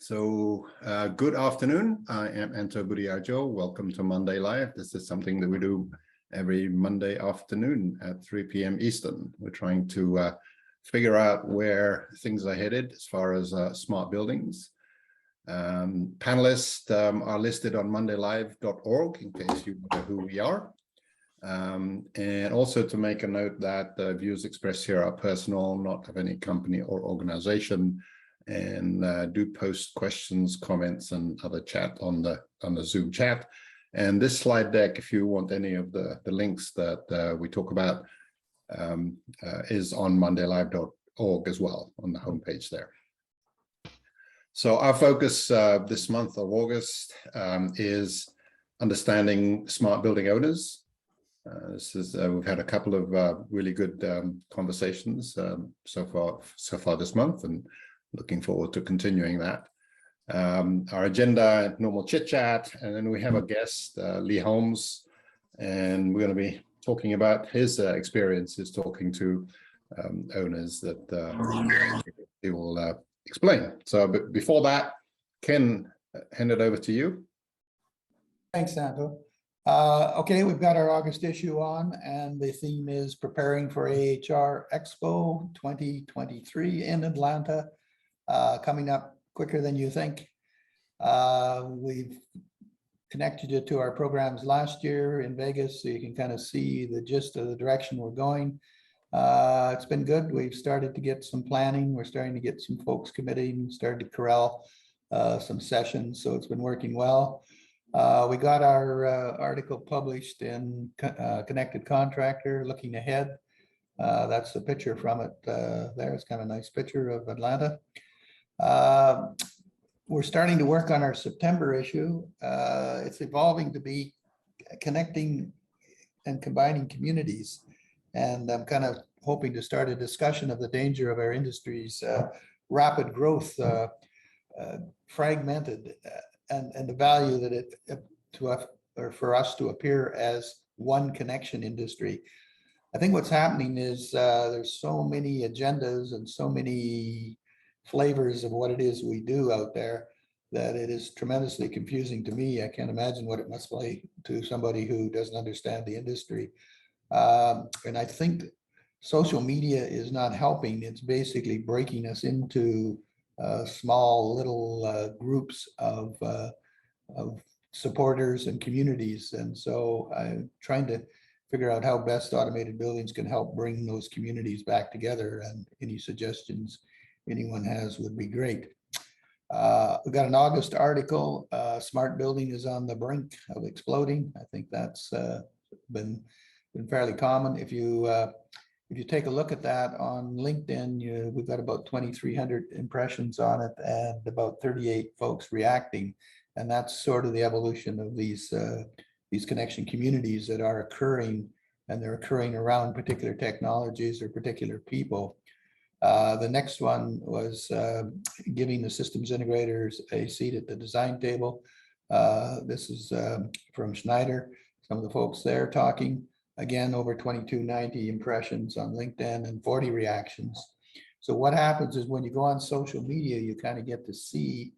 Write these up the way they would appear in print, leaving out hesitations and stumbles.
Good afternoon. I am Anto Budiajo. Welcome to Monday Live. This is something that we do every Monday afternoon at 3 p.m. Eastern. We're trying to figure out where things are headed as far as smart buildings. Panelists are listed on mondaylive.org in case you know who we are. And also to make a note that the views expressed here are personal, not of any company or organization. And do post questions, comments, and other chat on the Zoom chat. And this slide deck, if you want any of the links that we talk about, is on mondaylive.org as well on the homepage there. So our focus this month of August is understanding smart building owners. We've had a couple of really good conversations so far this month, and looking forward to continuing that. Our agenda, normal chit chat, and then we have a guest, Lee Holmes, and we're going to be talking about his experiences talking to owners that he will explain. So, but before that, Ken, hand it over to you. Thanks, Santo. Okay, we've got our August issue on, and the theme is preparing for AHR Expo 2023 in Atlanta. Coming up quicker than you think. We've connected you to our programs last year in Vegas, so you can kind of see the gist of the direction we're going. It's been good. We've started to get some planning. We're starting to get some folks committing, started to corral some sessions, so it's been working well. We got our article published in Connected Contractor, looking ahead. That's the picture from it there. It's kind of a nice picture of Atlanta. We're starting to work on our September issue. It's evolving to be connecting and combining communities. And I'm kind of hoping to start a discussion of the danger of our industry's rapid growth, fragmented, and the value that it for us to appear as one connection industry. I think what's happening is there's so many agendas and so many flavors of what it is we do out there that it is tremendously confusing to me. I can't imagine what it must be like to somebody who doesn't understand the industry. And I think social media is not helping. It's basically breaking us into small little groups of supporters and communities. And so I'm trying to figure out how best automated buildings can help bring those communities back together, and any suggestions anyone has would be great. We've got an August article, smart building is on the brink of exploding. I think that's been fairly common. If you take a look at that on LinkedIn, we've got about 2,300 impressions on it and about 38 folks reacting. And that's sort of the evolution of these connection communities that are occurring, and they're occurring around particular technologies or particular people. The next one was giving the systems integrators a seat at the design table. This is from Schneider, some of the folks there talking. Again, over 2,290 impressions on LinkedIn and 40 reactions. So what happens is when you go on social media, you kind of get to see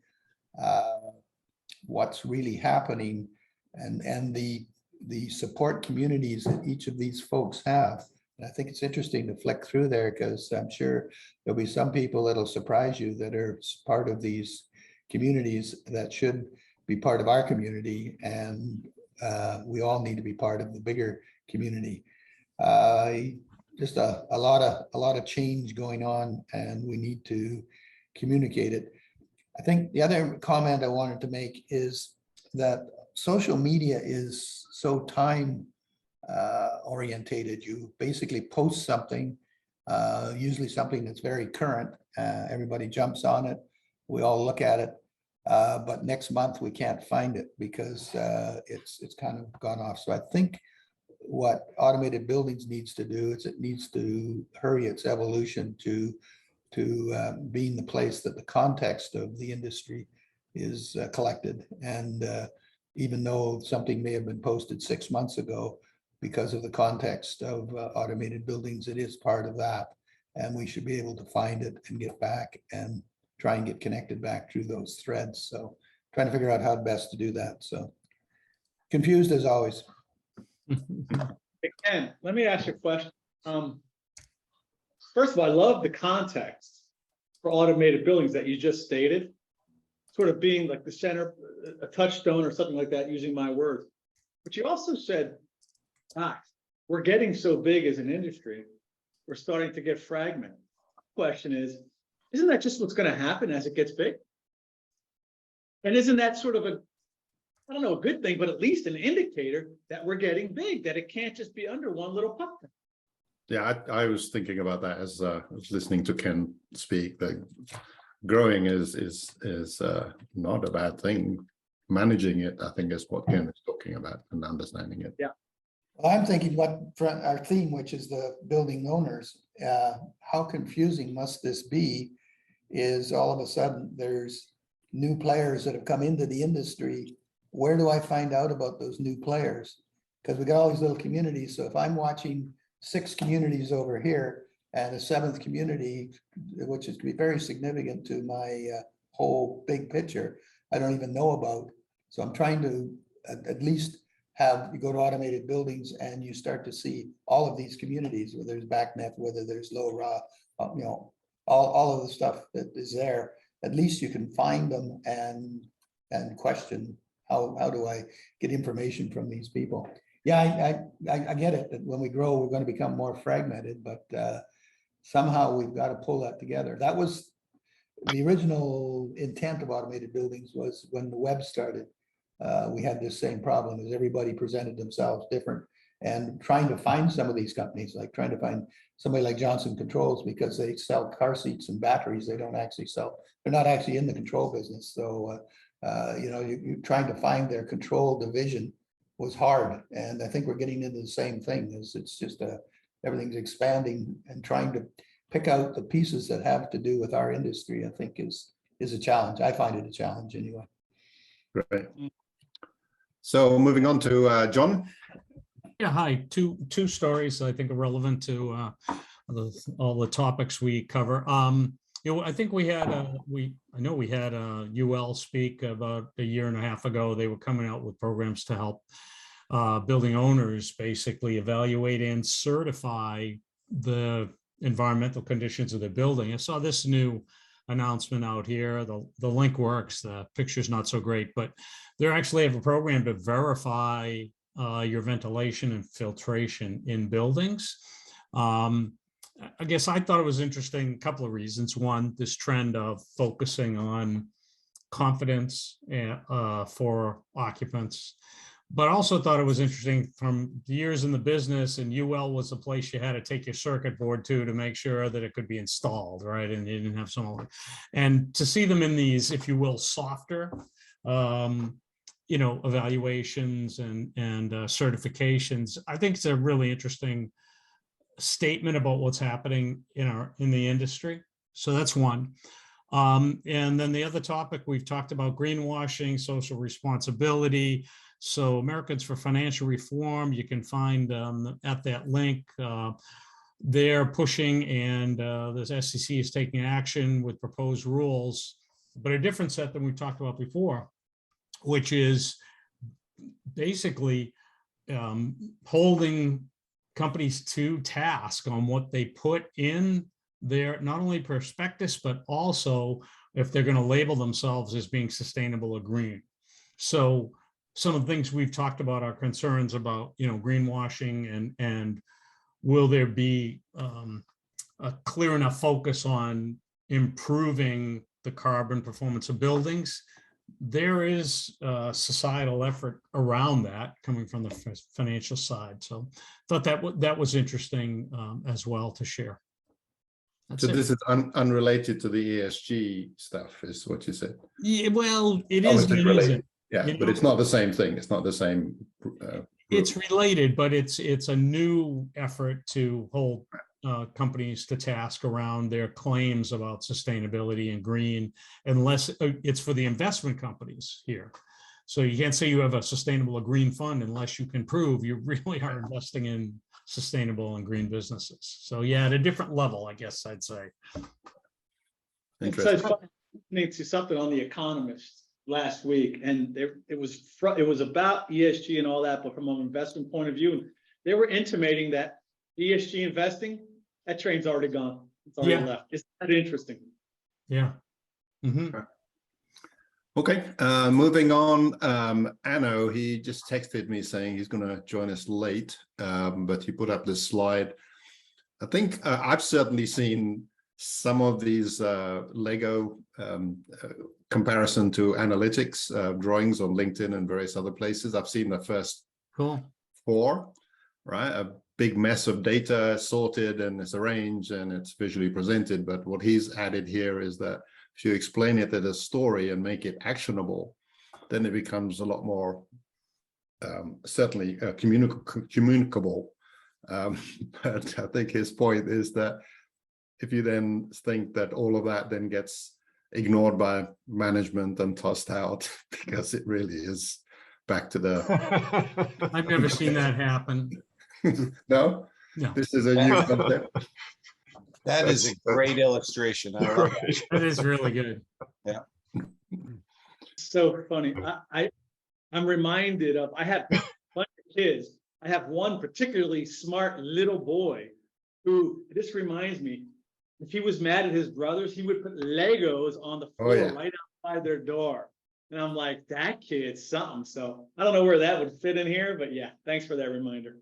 what's really happening, and the support communities that each of these folks have. And I think it's interesting to flick through there, because I'm sure there'll be some people that'll surprise you that are part of these communities that should be part of our community, and we all need to be part of the bigger community. Just a lot of change going on, and we need to communicate it. I think the other comment I wanted to make is that social media is so time orientated. You basically post something, usually something that's very current. Everybody jumps on it. We all look at it, but next month we can't find it because it's kind of gone off. So I think what automated buildings needs to do is it needs to hurry its evolution to being the place that the context of the industry is collected. And even though something may have been posted 6 months ago, because of the context of automated buildings, it is part of that. And we should be able to find it and get back and try and get connected back through those threads. So trying to figure out how best to do that. So confused as always. Hey, Ken, let me ask you a question. First of all, I love the context for automated buildings that you just stated, sort of being like the center, a touchstone or something like that, using my words. But you also said, we're getting so big as an industry, we're starting to get fragmented. Question is, isn't that just what's going to happen as it gets big? And isn't that sort of I don't know, a good thing, but at least an indicator that we're getting big, that it can't just be under one little puppet? Yeah, I was thinking about that as I was listening to Ken speak. That growing is not a bad thing. Managing it, I think, is what Ken is talking about, and understanding it. Yeah. Well, I'm thinking what our theme, which is the building owners, how confusing must this be? Is all of a sudden there's new players that have come into the industry. Where do I find out about those new players? Because we got all these little communities. So if I'm watching 6 communities over here and a 7th community, which is to be very significant to my whole big picture, I don't even know about. So I'm trying to at least have you go to automated buildings and you start to see all of these communities, whether there's BACnet, whether there's low raw, all of the stuff that is there. At least you can find them and question how do I get information from these people. Yeah, I get it that when we grow, we're going to become more fragmented, but somehow we've got to pull that together. That was the original intent of automated buildings. Was when the web started, we had this same problem as everybody presented themselves different, and trying to find some of these companies, like trying to find somebody like Johnson Controls, because they sell car seats and batteries. They don't actually sell, they're not actually in the control business. So, you're trying to find their control division was hard. And I think we're getting into the same thing. It's just everything's expanding, and trying to pick out the pieces that have to do with our industry, I think is a challenge. I find it a challenge anyway. Right. So moving on to John. Yeah, hi. Two stories I think are relevant to all the topics we cover. I think we had I know we had UL speak about a year and a half ago. They were coming out with programs to help building owners basically evaluate and certify the environmental conditions of their building. I saw this new announcement out here. The link works, the picture's not so great, but they actually have a program to verify your ventilation and filtration in buildings. I guess I thought it was interesting, a couple of reasons. One, this trend of focusing on confidence for occupants, but also thought it was interesting from the years in the business, and UL was the place you had to take your circuit board to make sure that it could be installed, right? And you didn't have some, and to see them in these, if you will, softer, evaluations and certifications, I think it's a really interesting statement about what's happening in the industry. So that's one. And then the other topic, we've talked about greenwashing, social responsibility. So Americans for Financial Reform, you can find at that link, they're pushing, and the SEC is taking action with proposed rules, but a different set than we talked about before, which is basically holding companies to task on what they put in their, not only prospectus, but also if they're going to label themselves as being sustainable or green. So some of the things we've talked about are concerns about, greenwashing, and will there be a clear enough focus on improving the carbon performance of buildings. There is a societal effort around that coming from the financial side. So thought that was interesting as well to share. That's so it. this is unrelated to the ESG stuff, is what you said? Yeah, well, it is Obviously related. Yeah, You but know, it's not the same thing. It's not the same. it's related, but it's a new effort to hold companies to task around their claims about sustainability and green, unless it's for the investment companies here. So you can't say you have a sustainable or green fund unless you can prove you really are investing in sustainable and green businesses. So yeah, at a different level, I guess I'd say. Interesting. So listening to something on The Economist last week, and it was about ESG and all that, but from an investment point of view, and they were intimating that ESG investing, that train's already gone. It's already left. It's that interesting. Yeah. Mhm. Okay, moving on. Anno, he just texted me saying he's going to join us late, but he put up this slide. I think I've certainly seen some of these Lego comparison to analytics drawings on LinkedIn and various other places. I've seen the first Cool. 4, right? A big mess of data sorted and it's arranged and it's visually presented. But what he's added here is that if you explain it as a story and make it actionable, then it becomes a lot more certainly communicable. But I think his point is that if you then think that all of that then gets ignored by management and tossed out, because it really is back to the I've never seen that happen. no, No, this is a new concept. That is a great illustration. I love it. that is really good. So funny. I'm reminded of, I have a bunch of kids. I have one particularly smart little boy who, this reminds me, if he was mad at his brothers, he would put Legos on the floor right outside their door. And I'm like, that kid's something. So I don't know where that would fit in here, but yeah, thanks for that reminder.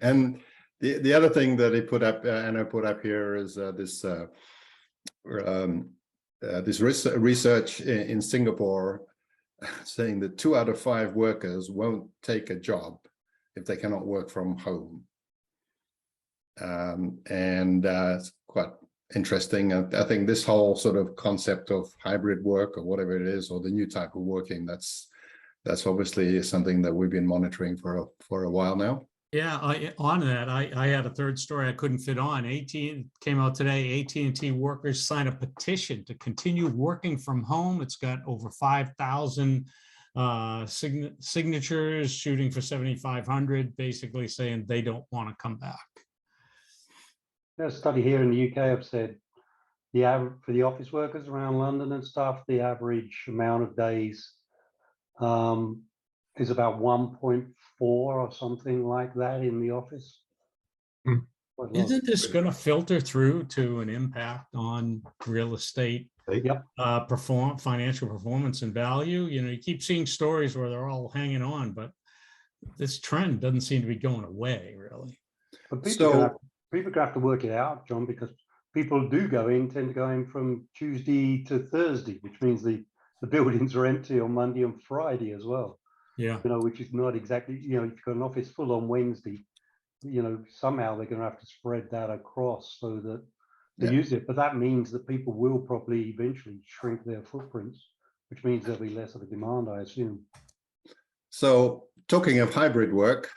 And the other thing that he put up, and I put up here, is this research in Singapore saying that 2 out of 5 workers won't take a job if they cannot work from home. And it's quite interesting. I think this whole sort of concept of hybrid work or whatever it is, or the new type of working, that's obviously something that we've been monitoring for a while now. Yeah, on that, I had a third story I couldn't fit on. Came out today. AT&T workers sign a petition to continue working from home. It's got over 5,000 signatures, shooting for 7,500, basically saying they don't want to come back. There's a study here in the UK have said the average for the office workers around London and stuff, the average amount of days is about 1.4 or something like that in the office. Isn't this going to filter through to an impact on real estate? Yep. Financial performance and value? You know, you keep seeing stories where they're all hanging on, but this trend doesn't seem to be going away, really. But people have to work it out, John, because people do tend to go in from Tuesday to Thursday, which means the buildings are empty on Monday and Friday as well. Yeah. You know, which is not exactly, you know, if you've got an office full on Wednesday, you know, somehow they're going to have to spread that across so that they use it. But that means that people will probably eventually shrink their footprints, which means there'll be less of a demand, I assume. So talking of hybrid work,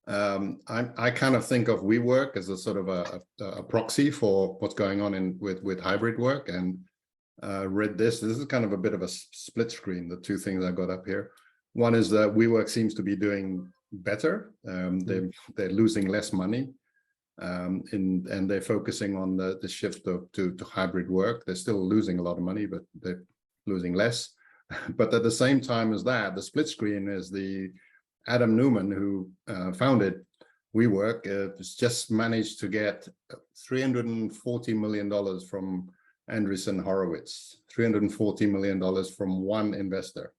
I kind of think of WeWork as a sort of a proxy for what's going on with hybrid work, and read this. This is kind of a bit of a split screen, the 2 things I got up here. One is that WeWork seems to be doing better. They're losing less money, and they're focusing on the shift to hybrid work. They're still losing a lot of money, but they're losing less. But at the same time as that, the split screen is the Adam Newman, who founded WeWork, has just managed to get $340 million from Andreessen Horowitz, $340 million from one investor.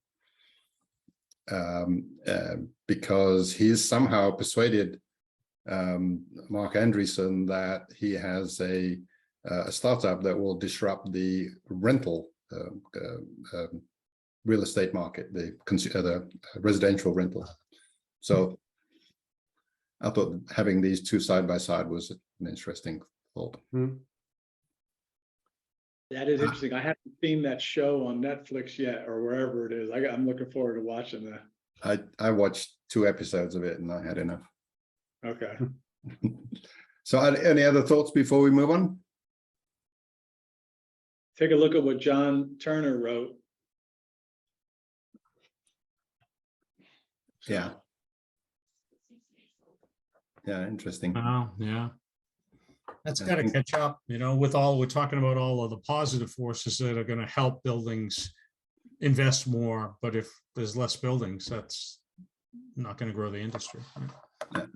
Because he's somehow persuaded Mark Andreessen that he has a startup that will disrupt the rental real estate market, the residential rental. So I thought having these 2 side by side was an interesting thought. That is interesting. I haven't seen that show on Netflix yet, or wherever it is. I'm looking forward to watching that. I watched 2 episodes of it and I had enough. Okay. So any other thoughts before we move on? Take a look at what John Turner wrote. Yeah, interesting. Oh, yeah. That's I got to think- catch up, with all, we're talking about all of the positive forces that are going to help buildings invest more, but if there's less buildings, that's not going to grow the industry. Right?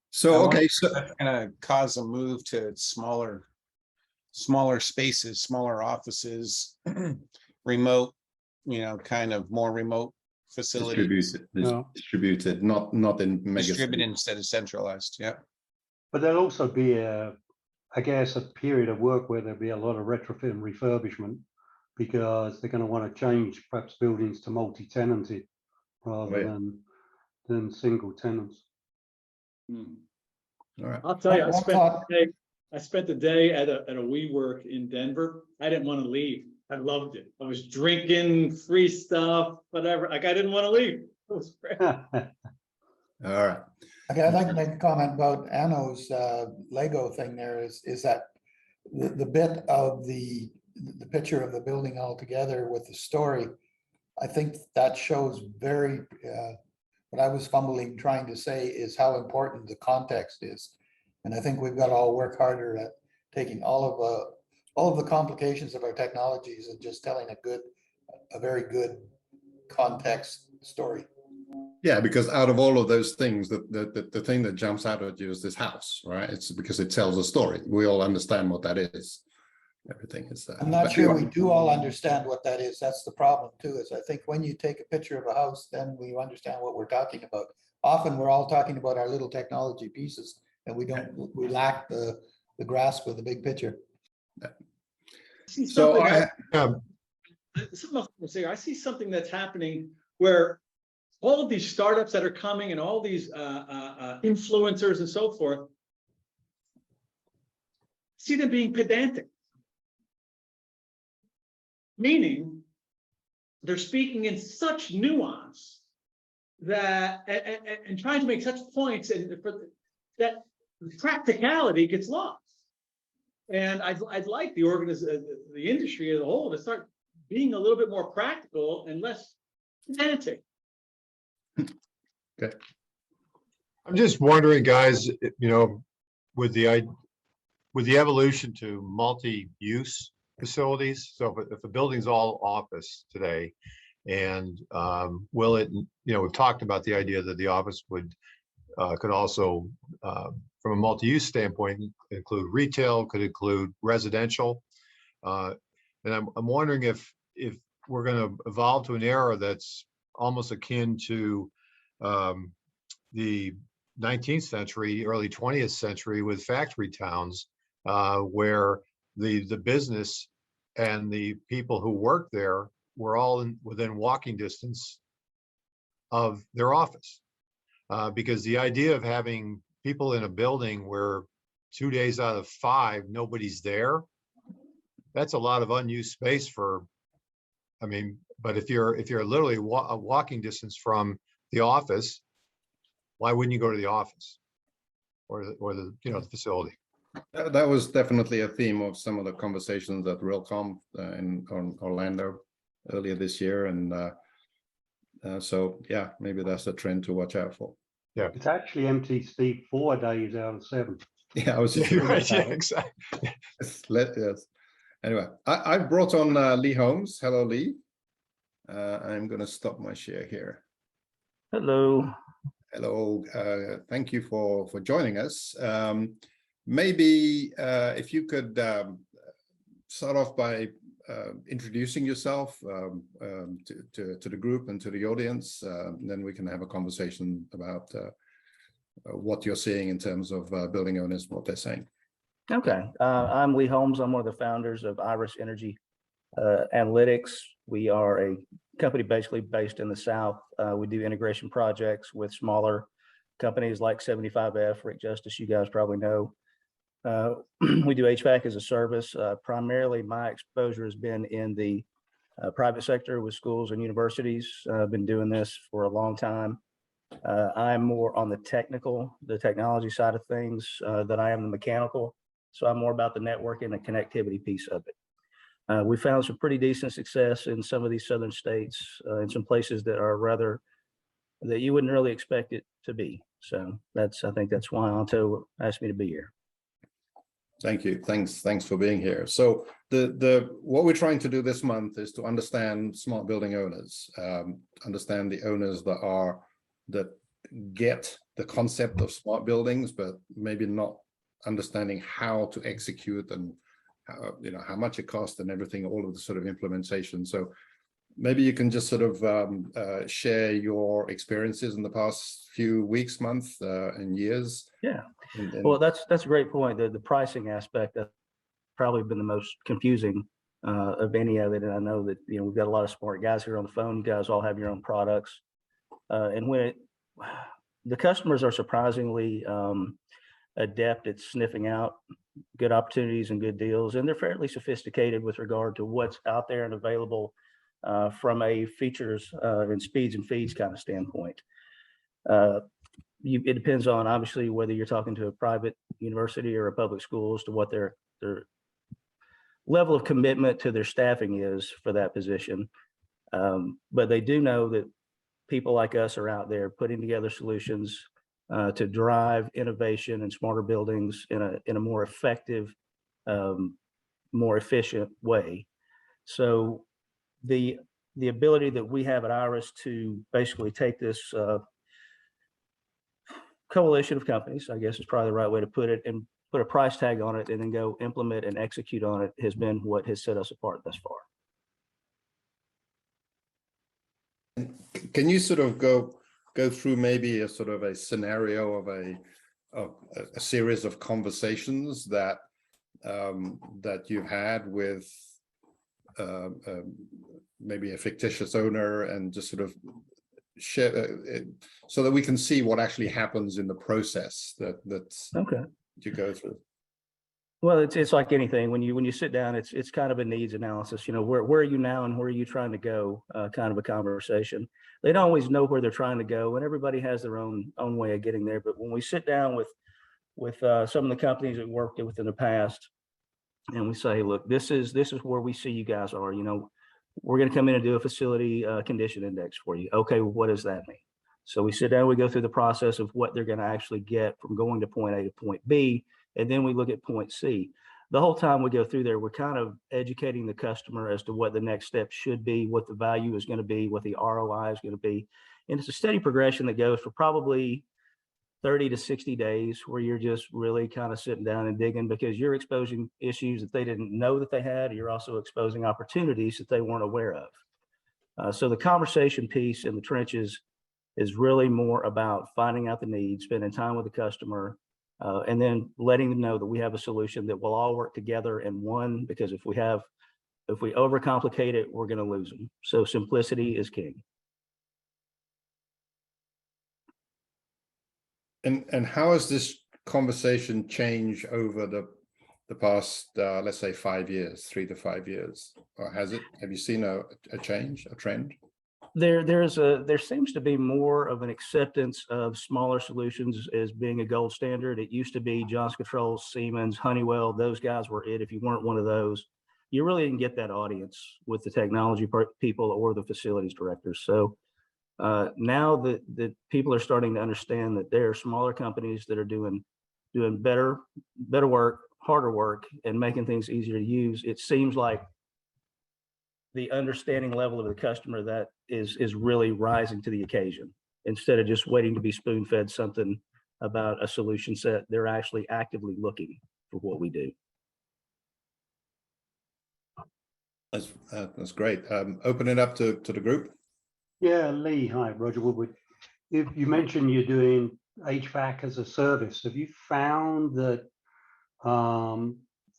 So, okay, so That's gonna cause a move to smaller spaces, smaller offices, remote, kind of more remote facilities. distributed, not in mega Distributed instead of centralized, yeah. But there'll also be I guess, a period of work where there'll be a lot of retrofit and refurbishment because they're going to want to change perhaps buildings to multi-tenanted rather than single tenants. Hmm. All right. I'll tell you, One thought- I spent the day at a WeWork in Denver. I didn't want to leave. I loved it. I was drinking free stuff, whatever. Like I didn't want to leave. It was great. All right. Okay, I'd like to make a comment about Anno's Lego thing there is that the bit of the picture of the building all together with the story, I think that shows very, what I was fumbling trying to say is how important the context is. And I think we've got to all work harder at taking all of the complications of our technologies and just telling a very good context story. Yeah, because out of all of those things, the thing that jumps out at you is this house, right? It's because it tells a story. We all understand what that is. Everything is. I'm not but sure anyway. we do all understand what that is. That's the problem too, is I think when you take a picture of a house, then we understand what we're talking about. Often we're all talking about our little technology pieces and we lack the grasp of the big picture. See So something else to say. I see something that's happening where all of these startups that are coming and all these influencers and so forth, see them being pedantic. Meaning they're speaking in such nuance that and trying to make such points and that practicality gets lost. And I'd like the industry as a whole to start being a little bit more practical and less pedantic. Okay. I'm just wondering, guys, with the evolution to multi-use facilities, so if a building's all office today, and will it, we've talked about the idea that the office could also, from a multi-use standpoint, include retail, could include residential, and I'm wondering if we're going to evolve to an era that's almost akin to the 19th century, early 20th century with factory towns, where the business and the people who work there were all within walking distance of their office. Because the idea of having people in a building where 2 days out of 5, nobody's there, that's a lot of unused space but if you're literally a walking distance from the office, why wouldn't you go to the office or the the facility? That was definitely a theme of some of the conversations at RealCom in Orlando earlier this year, and so yeah, maybe that's a trend to watch out for. Yeah, It's actually empty, Steve, 4 days out of 7. Yeah, I was just right, yeah, exactly. yes. Anyway, I brought on Lee Holmes. Hello, Lee. I'm going to stop my share here. Hello. Hello. Thank you for joining us. Maybe if you could start off by introducing yourself to the group and to the audience, then we can have a conversation about what you're seeing in terms of building owners, what they're saying. Okay. I'm Lee Holmes. I'm one of the founders of Iris Energy Analytics. We are a company basically based in the South. We do integration projects with smaller companies like 75F, Rick Justice, you guys probably know. We do HVAC as a service. Primarily, my exposure has been in the private sector with schools and universities. I've been doing this for a long time. I'm more on the technology side of things than I am the mechanical. So I'm more about the networking and the connectivity piece of it. We found some pretty decent success in some of these southern states, in some places that are that you wouldn't really expect it to be. So I think that's why Anto asked me to be here. Thank you. Thanks for being here. So what we're trying to do this month is to understand smart building owners, understand the owners that get the concept of smart buildings, but maybe not understanding how to execute and how much it costs and everything, all of the sort of implementation. So maybe you can just sort of share your experiences in the past few weeks, months, and years. Yeah. And Well, that's a great point. The pricing aspect that's probably been the most confusing of any of it. And I know that, we've got a lot of smart guys here on the phone. You guys all have your own products. And when the customers are surprisingly adept at sniffing out good opportunities and good deals, and they're fairly sophisticated with regard to what's out there and available from a features and speeds and feeds kind of standpoint. It depends on obviously whether you're talking to a private university or a public school as to what their level of commitment to their staffing is for that position. But they do know that people like us are out there putting together solutions to drive innovation and smarter buildings in a more effective, more efficient way. So the ability that we have at Iris to basically take this coalition of companies, I guess is probably the right way to put it, and put a price tag on it and then go implement and execute on it has been what has set us apart thus far. can you sort of go through maybe a sort of a scenario of a series of conversations that you've had with maybe a fictitious owner, and just sort of share so that we can see what actually happens in the process that's Okay. you go through? Well, it's like anything. When you sit down, it's kind of a needs analysis. Where are you now and where are you trying to go? Kind of a conversation. They don't always know where they're trying to go, and everybody has their own way of getting there. But when we sit down with some of the companies that we worked with in the past, and we say, look, this is where we see you guys are. We're going to come in and do a facility condition index for you. Okay, well, what does that mean? So we sit down, we go through the process of what they're going to actually get from going to point A to point B, and then we look at point C. The whole time we go through there, we're kind of educating the customer as to what the next step should be, what the value is going to be, what the ROI is going to be. And it's a steady progression that goes for probably 30 to 60 days, where you're just really kind of sitting down and digging, because you're exposing issues that they didn't know that they had. You're also exposing opportunities that they weren't aware of. So the conversation piece in the trenches is really more about finding out the needs, spending time with the customer, and then letting them know that we have a solution that will all work together in one, because if we overcomplicate it, we're going to lose them. So simplicity is king. And how has this conversation changed over the past, let's say 5 years, 3 to 5 years? Or have you seen a change, a trend? There seems to be more of an acceptance of smaller solutions as being a gold standard. It used to be Johnson Controls, Siemens, Honeywell. Those guys were it. If you weren't one of those, you really didn't get that audience with the technology people or the facilities directors. So now that people are starting to understand that there are smaller companies that are doing better work, harder work, and making things easier to use, it seems like the understanding level of the customer that is really rising to the occasion. Instead of just waiting to be spoon-fed something about a solution set, they're actually actively looking for what we do. That's great. Open it up to the group. Yeah, Lee, hi, Roger Woodward. If you mentioned you're doing HVAC as a service, have you found that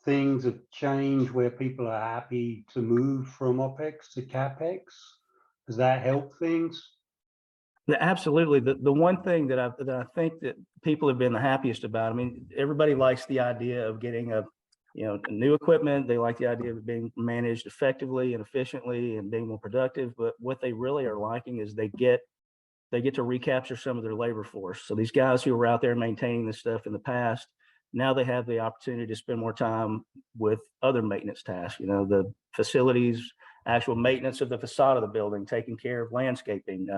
things have changed where people are happy to move from OPEX to CAPEX? Does that help things? Yeah, absolutely. The one thing that I think that people have been the happiest about, I mean, everybody likes the idea of getting new equipment. They like the idea of it being managed effectively and efficiently and being more productive. But what they really are liking is they get to recapture some of their labor force. So these guys who were out there maintaining this stuff in the past, now they have the opportunity to spend more time with other maintenance tasks, the facilities, actual maintenance of the facade of the building, taking care of landscaping,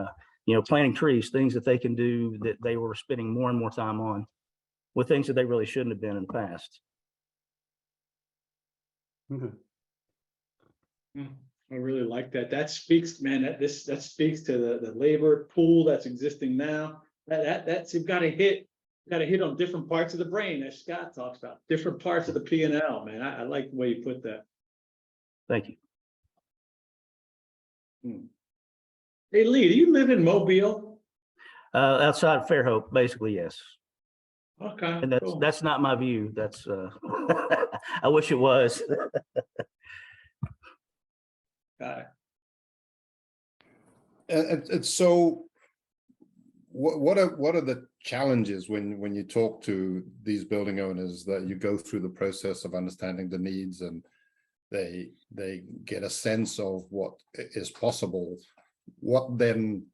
planting trees, things that they can do that they were spending more and more time on, with things that they really shouldn't have been in the past. Okay. I really like that. That speaks, man, that speaks to the labor pool that's existing now. That's, you've got to hit on different parts of the brain, as Scott talks about, different parts of the P&L, man. I like the way you put that. Thank you. Hey, Lee, do you live in Mobile? Outside of Fairhope, basically, yes. Okay, And cool. that's not my view. That's I wish it was. Got it. And so what are the challenges when you talk to these building owners, that you go through the process of understanding the needs and they get a sense of what is possible? What then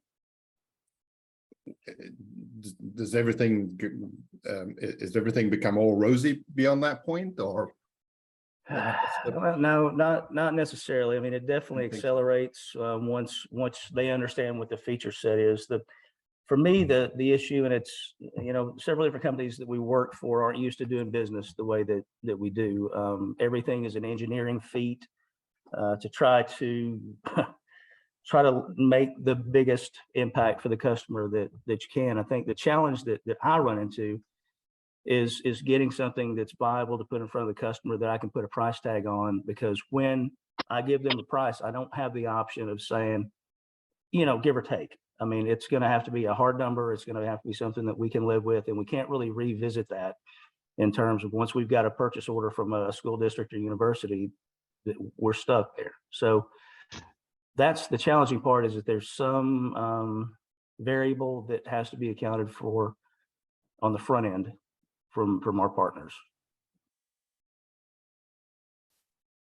does everything is everything become all rosy beyond that point, or? Well, no, not necessarily. I mean, it definitely think so. accelerates once they understand what the feature set is. For me, the issue, and it's, you know, several different companies that we work for aren't used to doing business the way that we do. Everything is an engineering feat to try to make the biggest impact for the customer that you can. I think the challenge that I run into is getting something that's viable to put in front of the customer that I can put a price tag on, because when I give them a price, I don't have the option of saying, you know, give or take. I mean, it's going to have to be a hard number. It's going to have to be something that we can live with, and we can't really revisit that in terms of once we've got a purchase order from a school district or university, that we're stuck there. So that's the challenging part, is that there's some variable that has to be accounted for on the front end from our partners.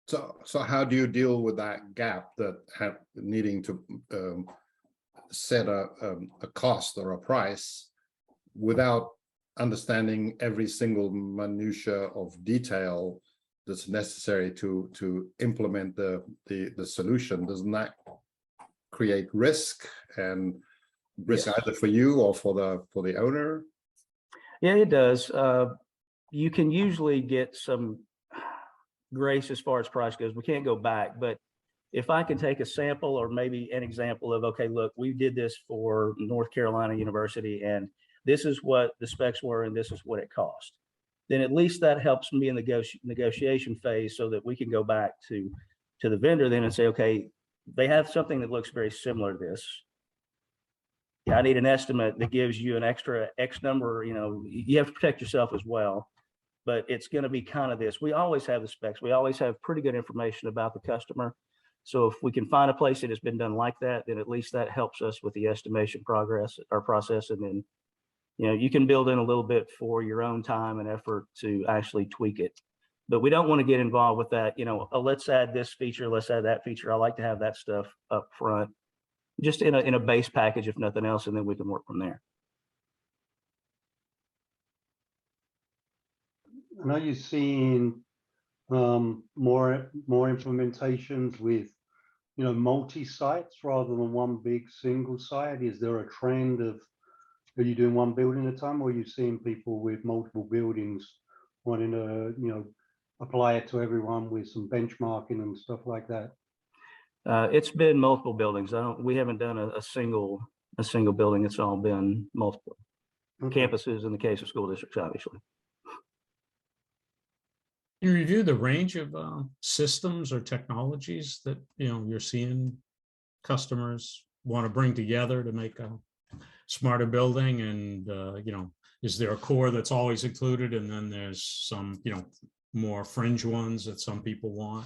So how do you deal with that gap, that needing to set a cost or a price without understanding every single minutia of detail that's necessary to implement the solution? Doesn't that create risk, and risk Yes. either for you or for the owner? Yeah, it does. You can usually get some grace as far as price goes. We can't go back, but if I can take a sample or maybe an example of, okay, look, we did this for North Carolina University, and this is what the specs were, and this is what it cost, then at least that helps me in the negotiation phase, so that we can go back to the vendor then and say, okay, they have something that looks very similar to this. Yeah, I need an estimate that gives you an extra X number. You know, you have to protect yourself as well, but it's going to be kind of this. We always have the specs. We always have pretty good information about the customer. So if we can find a place that has been done like that, then at least that helps us with the estimation process. And then, you know, you can build in a little bit for your own time and effort to actually tweak it. But we don't want to get involved with that. You know, let's add this feature, let's add that feature. I like to have that stuff up front, just in a base package, if nothing else, and then we can work from there. I know you're seeing more implementations with, you know, multi-sites rather than one big single site. Is there a trend of, are you doing one building at a time, or are you seeing people with multiple buildings wanting to, you know, apply it to everyone with some benchmarking and stuff like that? It's been multiple buildings. We haven't done a single building. It's all been multiple campuses in the case of school districts, obviously. You review the range of systems or technologies that, you know, you're seeing customers want to bring together to make a smarter building, and you know, is there a core that's always included, and then there's some, you know, more fringe ones that some people want?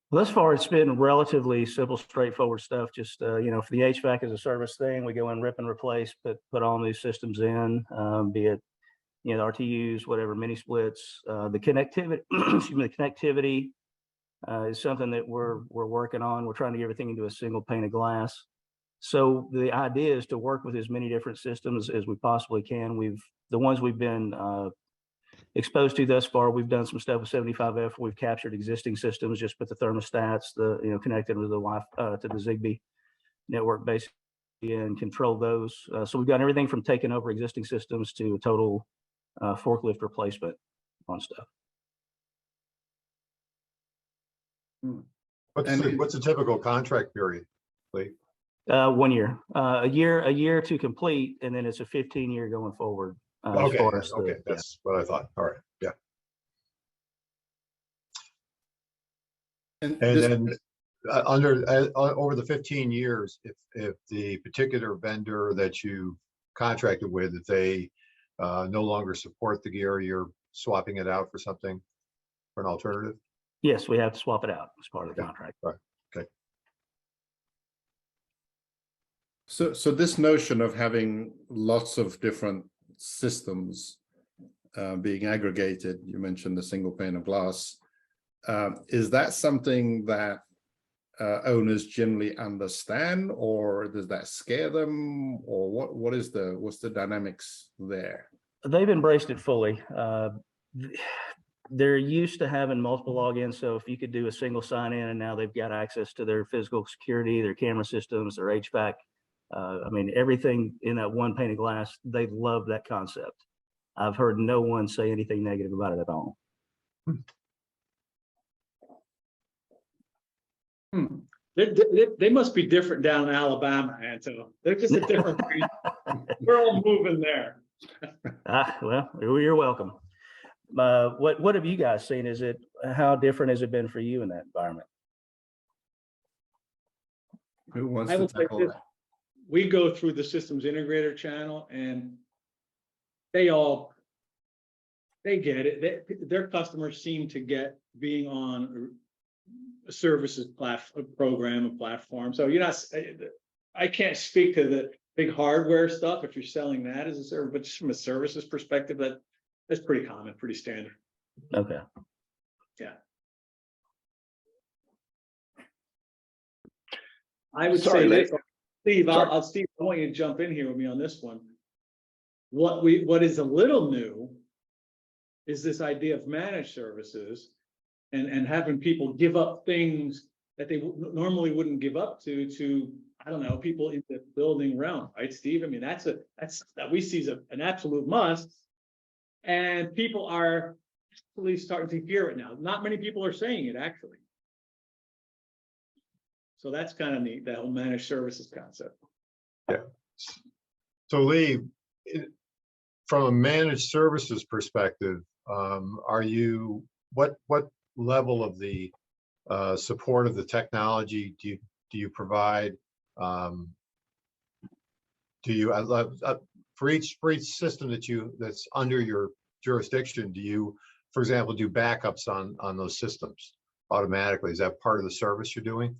Well, thus far, it's been relatively simple, straightforward stuff. Just, you know, for the HVAC as a service thing, we go in, rip and replace, put all new systems in, be it, you know, RTUs, whatever, mini splits. The connectivity, excuse me, the connectivity is something that we're working on. We're trying to get everything into a single pane of glass. So the idea is to work with as many different systems as we possibly can. The ones we've been exposed to thus far, we've done some stuff with 75F. We've captured existing systems, just put the thermostats, you know, connected with the Wi-Fi to the Zigbee network basically, and control those. So we've got everything from taking over existing systems to a total forklift replacement on stuff. What's the typical contract period, Lee? 1 year, a year to complete, and then it's a 15-year going forward. As Okay, far yeah, as okay, the, that's what I thought. All right, yeah. And And this- then over the 15 years, if the particular vendor that you contracted with, if they no longer support the gear, you're swapping it out for something, for an alternative? yes, we have to swap it out as part of the Okay. contract. So this notion of having lots of different systems being aggregated, you mentioned the single pane of glass. Is that something that owners generally understand, or does that scare them, or what's the dynamics there? They've embraced it fully. They're used to having multiple logins. So if you could do a single sign in, and now they've got access to their physical security, their camera systems, their HVAC. I mean, everything in that one pane of glass, they love that concept. I've heard no one say anything negative about it at all. They must be different down in Alabama, Anto. They're just a different breed. We're all moving there. Well, you're welcome. What have you guys seen? How different has it been for you in that environment? Who wants I to will say tackle this. that? We go through the systems integrator channel, and they get it. Their customers seem to get being on a services program, a platform. So I can't speak to the big hardware stuff if you're selling that as a service, but just from a services perspective, that's pretty common, pretty standard. Okay. Yeah. I would Sorry, say Lee. this, Steve, Sorry. Steve, I want you to jump in here with me on this one. What is a little new is this idea of managed services and having people give up things that they normally wouldn't give up to, I don't know, people in the building realm, right, Steve? I mean, that's that we see as an absolute must. And people are actually starting to hear it now. Not many people are saying it, actually. So that's kind of neat, that whole managed services concept. Yeah. So Lee, from a managed services perspective, what level of the support of the technology do you provide? Do you for each system that's under your jurisdiction, do you, for example, do backups on those systems automatically? Is that part of the service you're doing?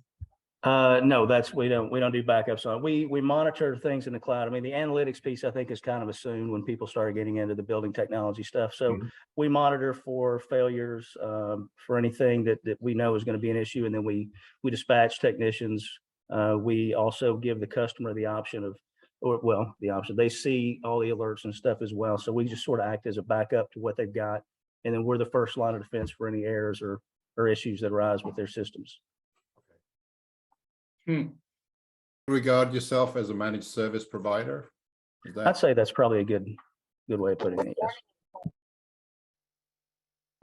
No, we don't do backups on. We monitor things in the cloud. I mean, the analytics piece, I think, is kind of assumed when people started getting into the building technology stuff. So we monitor for failures, for anything that we know is going to be an issue, and then we dispatch technicians. We also give the customer the option they see all the alerts and stuff as well. So we just sort of act as a backup to what they've got, and then we're the first line of defense for any errors or issues that arise with their systems. Regard yourself as a managed service provider? I'd say that's probably a good way of putting it. Yes.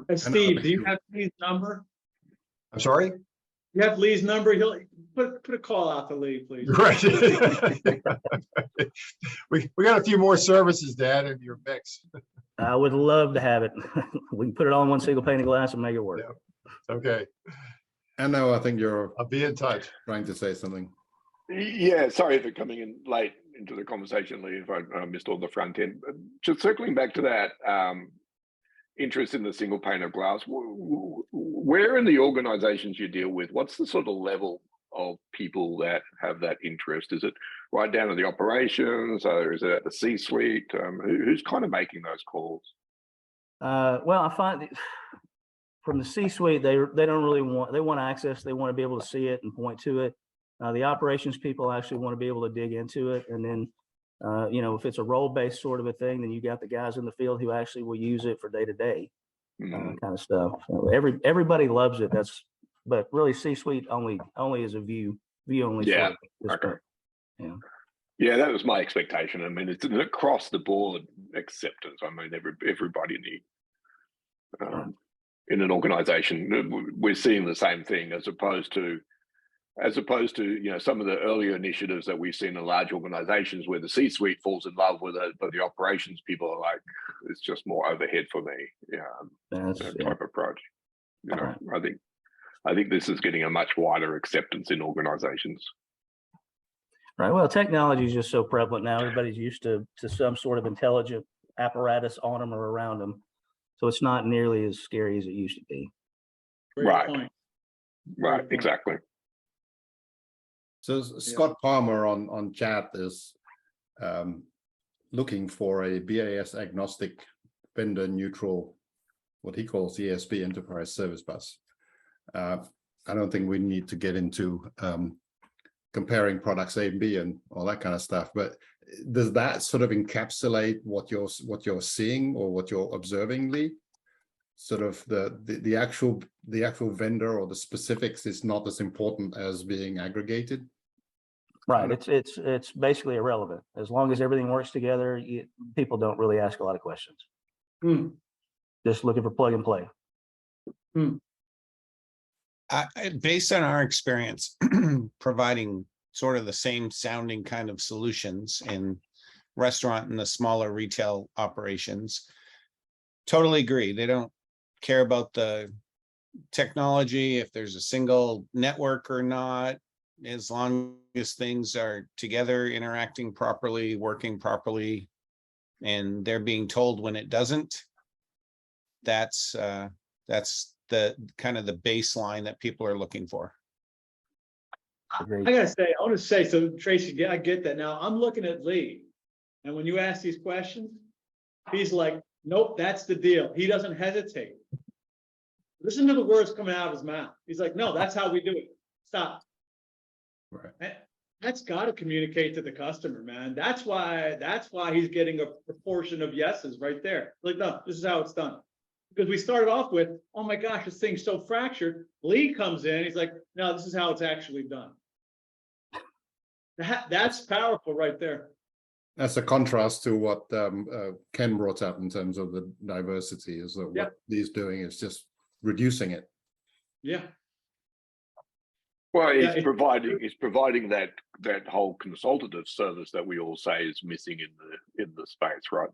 And Steve, do you have Lee's number? I'm sorry? You have Lee's number? He'll put a call out to Lee, please. Right. we got a few more services to add in your mix. I would love to have it. We can put it all in one single pane of glass and make it work. Yeah. Okay. And now I think you're I'll be in touch. trying to say something. Yeah, sorry for coming in late into the conversation, Lee, if I missed all the front end. Just circling back to that interest in the single pane of glass, where in the organizations you deal with, what's the sort of level of people that have that interest? Is it right down to the operations, or is it at the C-suite? Who's kind of making those calls? Well, I find from the C-suite, they don't really want access. They want to be able to see it and point to it. The operations people actually want to be able to dig into it. And then, if it's a role-based sort of a thing, then you got the guys in the field who actually will use it for day-to-day kind of stuff. So everybody loves it. But really C-suite only is a view only. Yeah. Sort of Okay. Yeah, that was my expectation. I mean, it's an across the board acceptance. I mean, everybody needs. in an organization. We're seeing the same thing as opposed to some of the earlier initiatives that we've seen in large organizations where the C-suite falls in love with it, but the operations people are like, it's just more overhead for me. Type approach. I think this is getting a much wider acceptance in organizations. Right. Well, technology is just so prevalent now. Everybody's used to some sort of intelligent apparatus on them or around them. So it's not nearly as scary as it used to be. Great point. Right, exactly. So Scott Palmer on chat is looking for a BAS agnostic, vendor neutral, what he calls ESB enterprise service bus. I don't think we need to get into comparing products A and B and all that kind of stuff, but does that sort of encapsulate what you're seeing or what you're observing, Lee? Sort of the actual vendor or the specifics is not as important as being aggregated. Right. It's basically irrelevant. As long as everything works together, people don't really ask a lot of questions. Just looking for plug and play. Based on our experience providing sort of the same sounding kind of solutions in restaurant and the smaller retail operations, totally agree. They don't care about the technology, if there's a single network or not, as long as things are together, interacting properly, working properly, and they're being told when it doesn't. That's the kind of the baseline that people are looking for. I want to say, so Tracy, I get that. Now I'm looking at Lee, and when you ask these questions, he's like, nope, that's the deal. He doesn't hesitate. Listen to the words coming out of his mouth. He's like, no, that's how we do it. Stop. Right. That's got to communicate to the customer, man. That's why he's getting a proportion of yeses right there. Like, no, this is how it's done. Because we started off with, oh my gosh, this thing's so fractured. Lee comes in, he's like, no, this is how it's actually done. That's powerful right there. That's a contrast to what Ken brought up in terms of the diversity, is that what he's doing is just reducing it. Yeah. Well, it's providing that whole consultative service that we all say is missing in the space, right?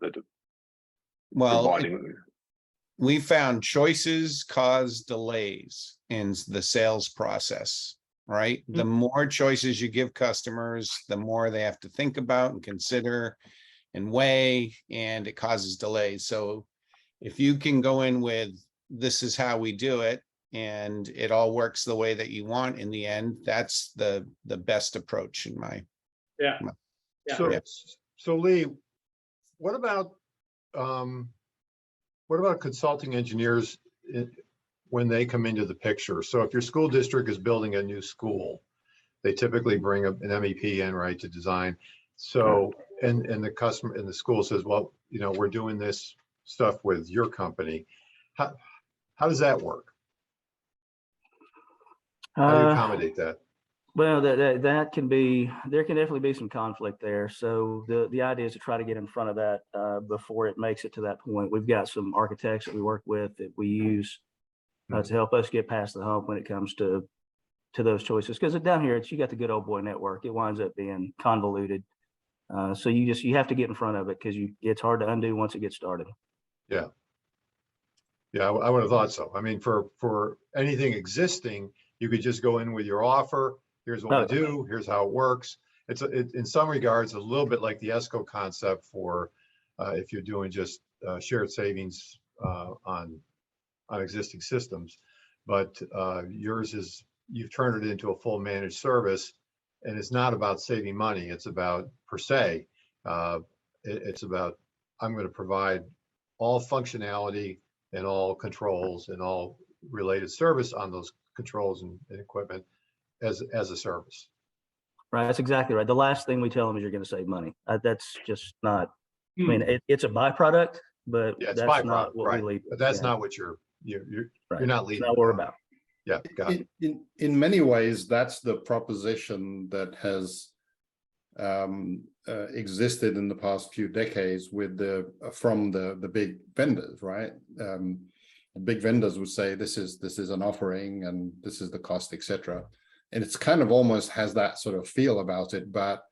We found choices cause delays in the sales process, right? The more choices you give customers, the more they have to think about and consider and weigh, and it causes delays. So if you can go in with, this is how we do it, and it all works the way that you want in the end, that's the best approach in my. So Lee, what about consulting engineers when they come into the picture? So if your school district is building a new school, they typically bring an MEP in, right, to design. So and the customer and the school says, well, we're doing this stuff with your company. How does that work? How do you accommodate that? Well, that can be, there can definitely be some conflict there. So the idea is to try to get in front of that before it makes it to that point. We've got some architects that we work with that we use to help us get past the hump when it comes to those choices. Because down here, you got the good old boy network. It winds up being convoluted. So you have to get in front of it because it's hard to undo once it gets started. Yeah. Yeah, I would have thought so. I mean, for anything existing, you could just go in with your offer. Here's what we do. Here's how it works. It's in some regards a little bit like the ESCO concept for if you're doing just shared savings on existing systems. But yours is, you've turned it into a full managed service, and it's not about saving money. It's about per se. It's about, I'm going to provide all functionality and all controls and all related service on those controls and equipment as a service. Right, that's exactly right. The last thing we tell them is you're going to save money. That's just not. I mean, it's a byproduct, but it's that's not what we lead. But that's not what you're not leading. That's not what we're about. Yeah, got it. In many ways, that's the proposition that has existed in the past few decades with from the big vendors, right? big vendors would say this is an offering and this is the cost, etc. And it's kind of almost has that sort of feel about it. But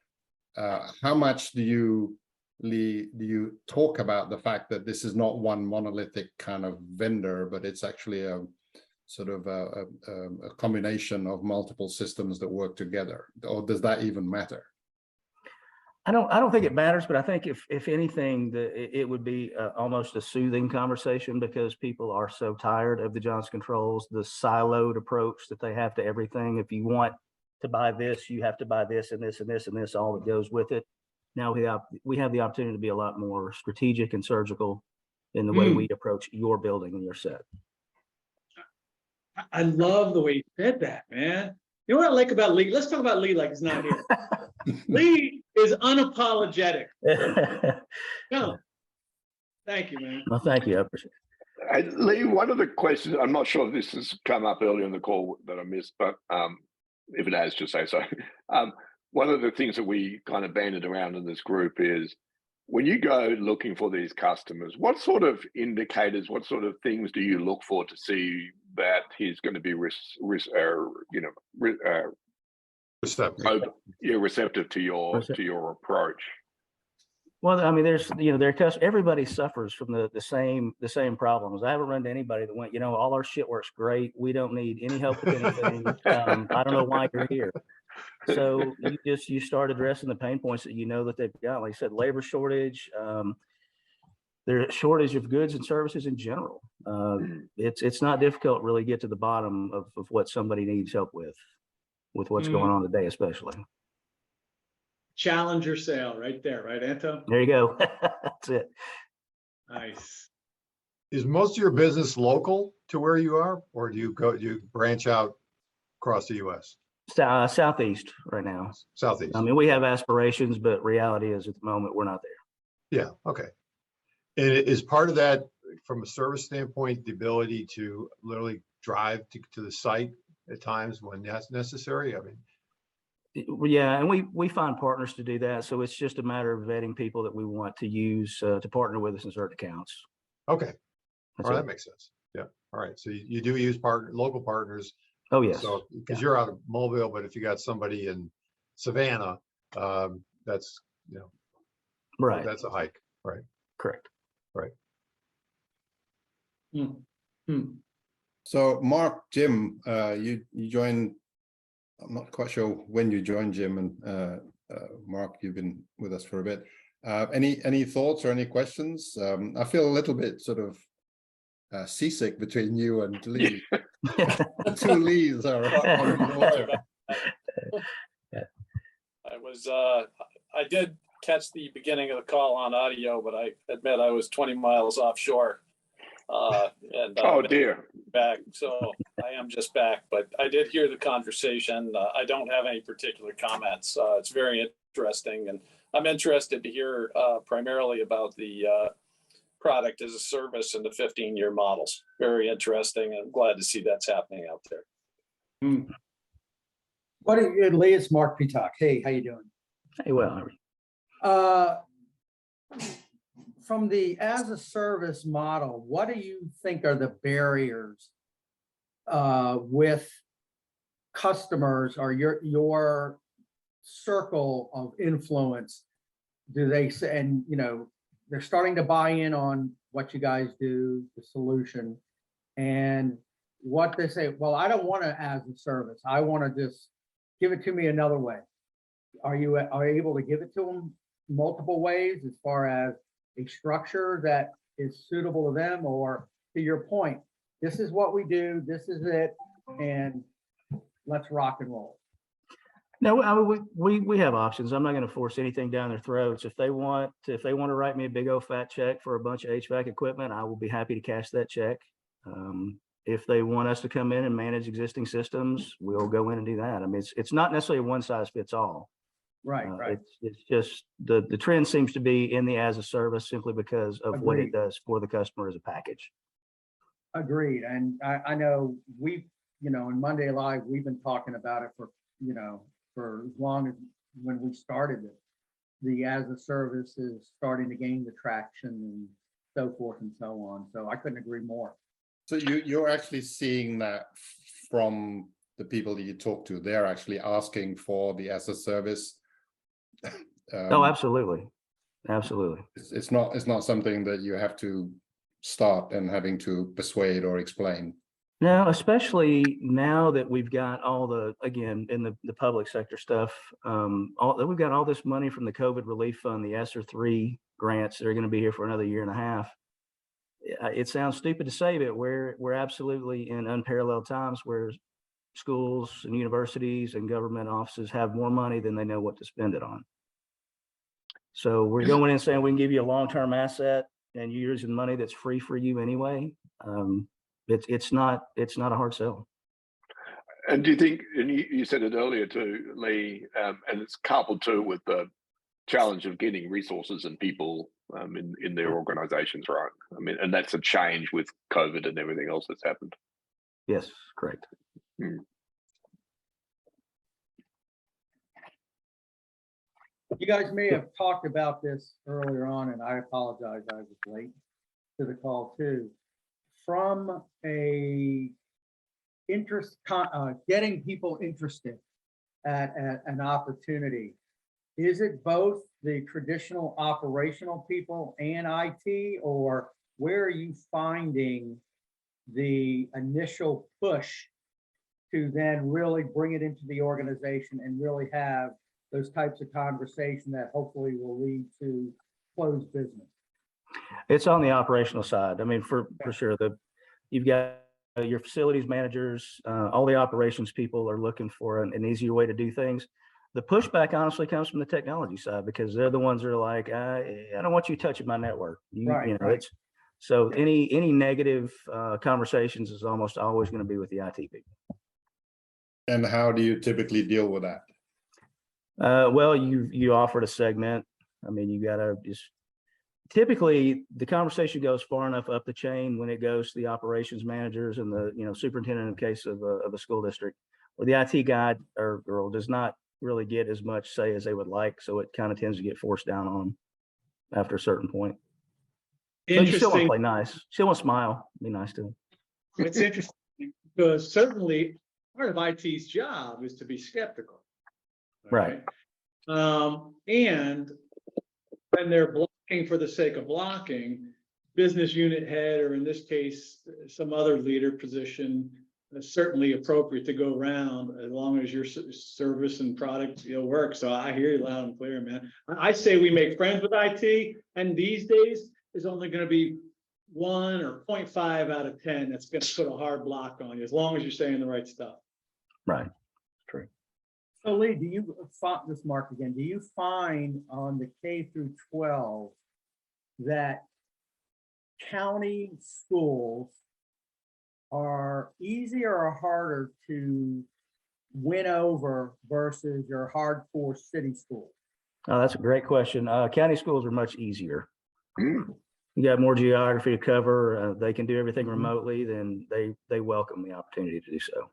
how much do you, Lee, do you talk about the fact that this is not one monolithic kind of vendor, but it's actually a sort of a combination of multiple systems that work together, or does that even matter? I don't think it matters, but I think if anything, it would be almost a soothing conversation, because people are so tired of the Johnson Controls, the siloed approach that they have to everything. If you want to buy this, you have to buy this and this and this and this, all that goes with it. Now we have the opportunity to be a lot more strategic and surgical in the way we approach your building and your set. I love the way you said that, man. You know what I like about Lee? Let's talk about Lee like he's not here. Lee is unapologetic. No. Thank you, man. Well, thank you. I appreciate it. Lee, one of the questions, I'm not sure if this has come up earlier in the call that I missed, but if it has, just say so. One of the things that we kind of banded around in this group is, when you go looking for these customers, what sort of indicators, what sort of things do you look for to see that he's going to be receptive to your approach? Well, I mean, there's, everybody suffers from the same problems. I haven't run into anybody that went, all our shit works great. We don't need any help with anything. I don't know why you're here. So you start addressing the pain points that they've got. Like I said, labor shortage, there's a shortage of goods and services in general. It's not difficult to really get to the bottom of what somebody needs help with what's going on today, especially. Challenger sale right there, right, Anto? There you go. That's it. Nice. Is most of your business local to where you are, or do you branch out across the US? Southeast right now. Southeast. I mean, we have aspirations, but reality is at the moment we're not there. Yeah. Okay. And is part of that, from a service standpoint, the ability to literally drive to the site at times when that's necessary? I mean, yeah, and we find partners to do that. So it's just a matter of vetting people that we want to use to partner with us in certain accounts. Okay. All right, that makes sense. Yeah. All right. So you do use local partners. Oh, yes. So because you're out of Mobile, but if you got somebody in Savannah, that's, right. That's a hike. Right. Correct. Right. So Mark, Jim, you joined, I'm not quite sure when you joined, Jim, and Mark, you've been with us for a bit. Any thoughts or any questions? I feel a little bit sort of seasick between you and Lee. The two Lees are on the water. I did catch the beginning of the call on audio, but I admit I was 20 miles offshore. And oh dear. Back, so I am just back, but I did hear the conversation. I don't have any particular comments. It's very interesting, and I'm interested to hear primarily about the product as a service and the 15-year models. Very interesting, and I'm glad to see that's happening out there. Lee, it's Mark Peacock. Hey, how you doing? Hey, well, how are you? From the as a service model, what do you think are the barriers with customers or your circle of influence? Do they say, and they're starting to buy in on what you guys do, the solution, and what they say, well, I don't want to as a service. I want to just give it to me another way. Are you able to give it to them multiple ways as far as a structure that is suitable to them, or to your point, this is what we do, this is it, and let's rock and roll? No, I mean, we have options. I'm not going to force anything down their throats. If they want to write me a big old fat check for a bunch of HVAC equipment, I will be happy to cash that check. If they want us to come in and manage existing systems, we'll go in and do that. I mean, it's not necessarily one size fits all. Right, right. It's just the trend seems to be in the as a service, simply because of what it Agreed. does for the customer as a package. Agreed. And I know we, in Monday Live, we've been talking about it for as long as when we started it. The as a service is starting to gain the traction and so forth and so on. So I couldn't agree more. So you're actually seeing that from the people that you talk to. They're actually asking for the as a service. Oh, absolutely. Absolutely. It's not something that you have to start and having to persuade or explain. No, especially now that we've got all the, again, in the public sector stuff, we've got all this money from the COVID relief fund, the ESSER 3 grants that are going to be here for another year and a half. It sounds stupid to say, but we're absolutely in unparalleled times where schools and universities and government offices have more money than they know what to spend it on. So we're going in saying we can give you a long-term asset and you're using money that's free for you anyway. It's not a hard sell. And do you think, and you said it earlier too, Lee, and it's coupled too with the challenge of getting resources and people in their organizations, right? I mean, and that's a change with COVID and everything else that's happened. Yes, correct. Hmm. You guys may have talked about this earlier on, and I apologize, I was late to the call too. From a getting people interested at an opportunity, is it both the traditional operational people and IT, or where are you finding the initial push to then really bring it into the organization and really have those types of conversation that hopefully will lead to closed business? It's on the operational side. I mean, for sure, you've got your facilities managers, all the operations people are looking for an easier way to do things. The pushback honestly comes from the technology side, because they're the ones that are like, I don't want you touching my network. It's so any negative conversations is almost always going to be with the IT people. And how do you typically deal with that? Well, you offered a segment. I mean, you got to just, typically the conversation goes far enough up the chain when it goes to the operations managers and the superintendent in the case of a school district, where the IT guy or girl does not really get as much say as they would like. So it kind of tends to get forced down on them after a certain point. But you still want to play nice. Still want to smile. Be nice to them. It's interesting because certainly part of IT's job is to be skeptical. Right. And when they're blocking for the sake of blocking, business unit head, or in this case, some other leader position, is certainly appropriate to go around as long as your service and product work. So I hear you loud and clear, man. I say we make friends with IT, and these days is only going to be 1 or 0.5 out of 10 that's going to put a hard block on you, as long as you're saying the right stuff. Right. True. So Lee, do you find this, Mark again, do you find on the K through 12 that county schools are easier or harder to win over versus your hardcore city schools? Oh, that's a great question. County schools are much easier. You got more geography to cover. They can do everything remotely. Then they welcome the opportunity to do so.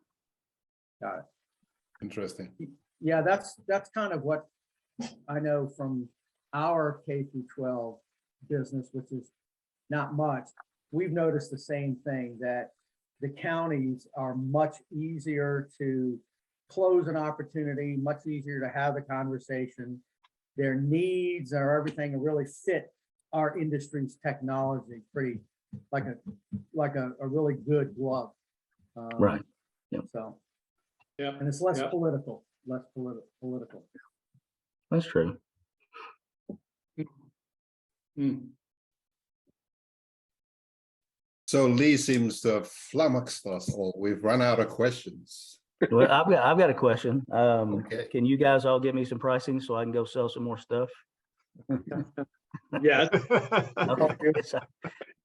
Got it. Interesting. Yeah, that's kind of what I know from our K through 12 business, which is not much. We've noticed the same thing, that the counties are much easier to close an opportunity, much easier to have the conversation. Their needs or everything really fit our industry's technology pretty like a really good glove. Right. Yep. So, yeah, and it's less political. That's true. So Lee seems to have flummoxed us all. We've run out of questions. Well, I've got a question. Okay. Can you guys all give me some pricing so I can go sell some more stuff? Yeah. Okay.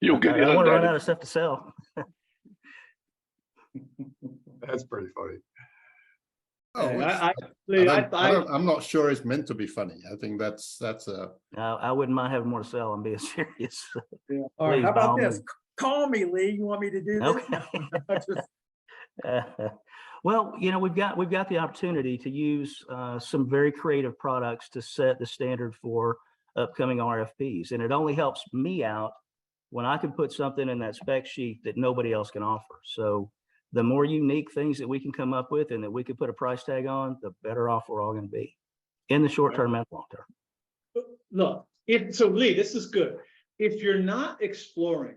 You'll get I don't want to run inundated. out of stuff to sell. That's pretty funny. Oh, I'm not sure it's meant to be funny. I think that's a. I wouldn't mind having more to sell. I'm being serious. All right, Please, how by all about this? means. Call me, Lee. You want me to do this? Okay. Well, we've got the opportunity to use some very creative products to set the standard for upcoming RFPs, and it only helps me out when I can put something in that spec sheet that nobody else can offer. So the more unique things that we can come up with and that we can put a price tag on, the better off we're all going to be in the short term and long term. Look, so Lee, this is good. If you're not exploring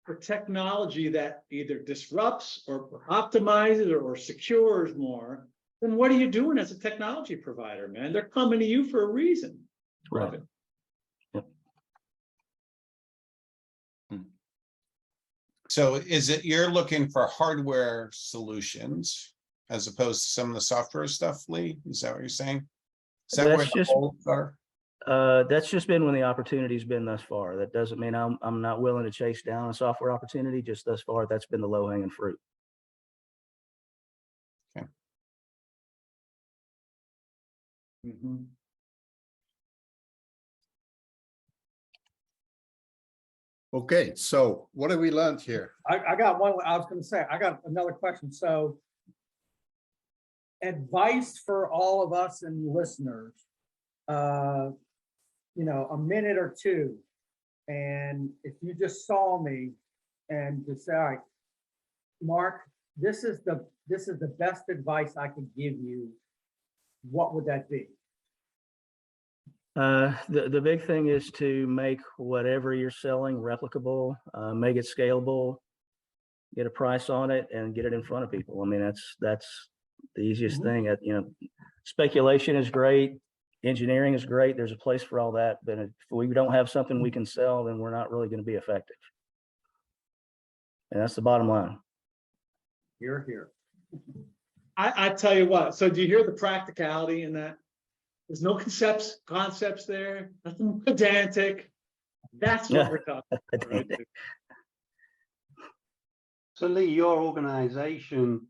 for technology that either disrupts or optimizes or secures more, then what are you doing as a technology provider, man? They're coming to you for a reason. Right. So is it, you're looking for hardware solutions as opposed to some of the software stuff, Lee? Is that what you're saying? Is that where That's the just- holes are? That's just been when the opportunity's been thus far. That doesn't mean I'm not willing to chase down a software opportunity. Just thus far, that's been the low hanging fruit. Mhm. Okay, so what have we learned here? I got one, I was gonna say, I got another question. So advice for all of us and listeners, a minute or two. And if you just saw me and just say, all right, Mark, this is the best advice I could give you, what would that be? The big thing is to make whatever you're selling replicable, make it scalable, get a price on it, and get it in front of people. I mean, that's the easiest thing. Speculation is great, engineering is great. There's a place for all that, but if we don't have something we can sell, then we're not really going to be effective. And that's the bottom line. Here. I tell you what, so do you hear the practicality in that? There's no concepts there, nothing pedantic. That's what we're talking about, right? So Lee, your organization,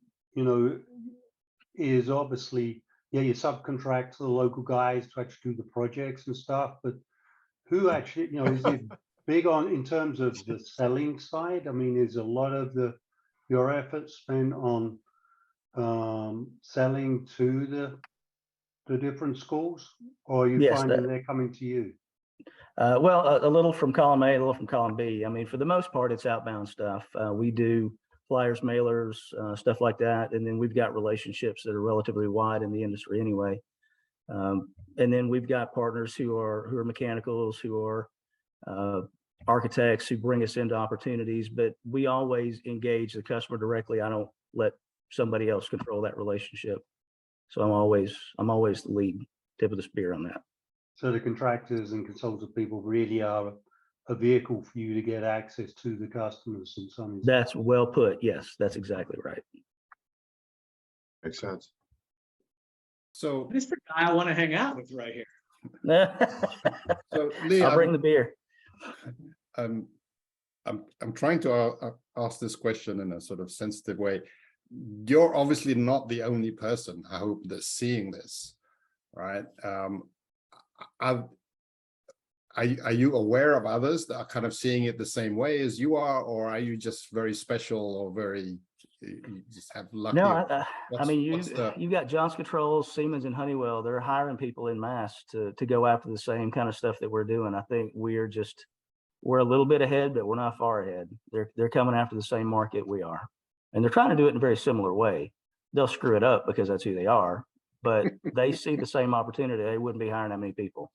is obviously, you subcontract to the local guys to actually do the projects and stuff, but who actually, is it big on in terms of the selling side? I mean, is a lot of your efforts spent on selling to the different schools, or are you Yes, finding they're coming to you? Well, a little from column A, a little from column B. I mean, for the most part, it's outbound stuff. We do flyers, mailers, stuff like that. And then we've got relationships that are relatively wide in the industry anyway. And then we've got partners who are mechanicals, who are architects, who bring us into opportunities, but we always engage the customer directly. I don't let somebody else control that relationship. So I'm always the lead tip of the spear on that. So the contractors and consultant people really are a vehicle for you to get access to the customers in some instances. That's well put. Yes, that's exactly right. Makes sense. So, This is the guy I want to hang out with right here. so Lee, I'll bring the beer. I'm trying to ask this question in a sort of sensitive way. You're obviously not the only person, I hope, that's seeing this, right? Are you aware of others that are kind of seeing it the same way as you are, or are you just very special or you just have lucky? No, I mean, you've got Johnson Controls, Siemens, and Honeywell. They're hiring people in mass to go after the same kind of stuff that we're doing. I think we're a little bit ahead, but we're not far ahead. They're coming after the same market we are, and they're trying to do it in a very similar way. They'll screw it up because that's who they are, but they see the same opportunity. They wouldn't be hiring that many people.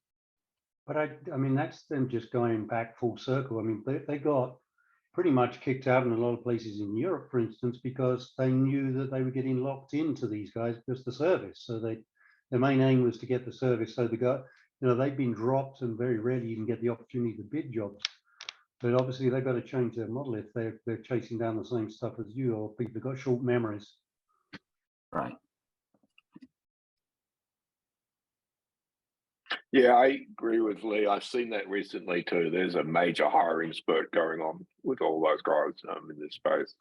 But I mean, that's them just going back full circle. I mean, they got pretty much kicked out in a lot of places in Europe, for instance, because they knew that they were getting locked into these guys because the service. So their main aim was to get the service. So they've been dropped and very rarely even get the opportunity to bid jobs. But obviously they've got to change their model if they're chasing down the same stuff as you, or people have got short memories. Right. Yeah, I agree with Lee. I've seen that recently too. There's a major hiring spurt going on with all those guys in this space.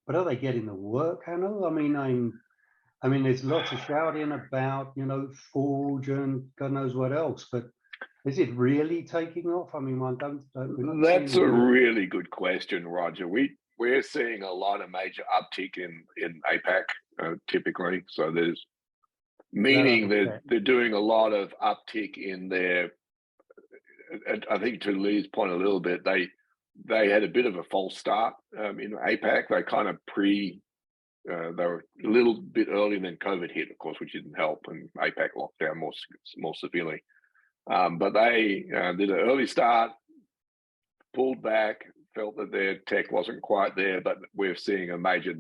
But are they getting the work, Hannah? I mean, there's lots of shouting about, Forge and God knows what else, but is it really taking off? I mean, That's a really good question, Roger. We're seeing a lot of major uptick in APAC typically. So there's meaning that they're doing a lot of uptick in their I think to Lee's point a little bit, they had a bit of a false start in APAC. They kind of they were a little bit earlier than COVID hit, of course, which didn't help, and APAC locked down more severely. But they did an early start, pulled back, felt that their tech wasn't quite there, but we're seeing a major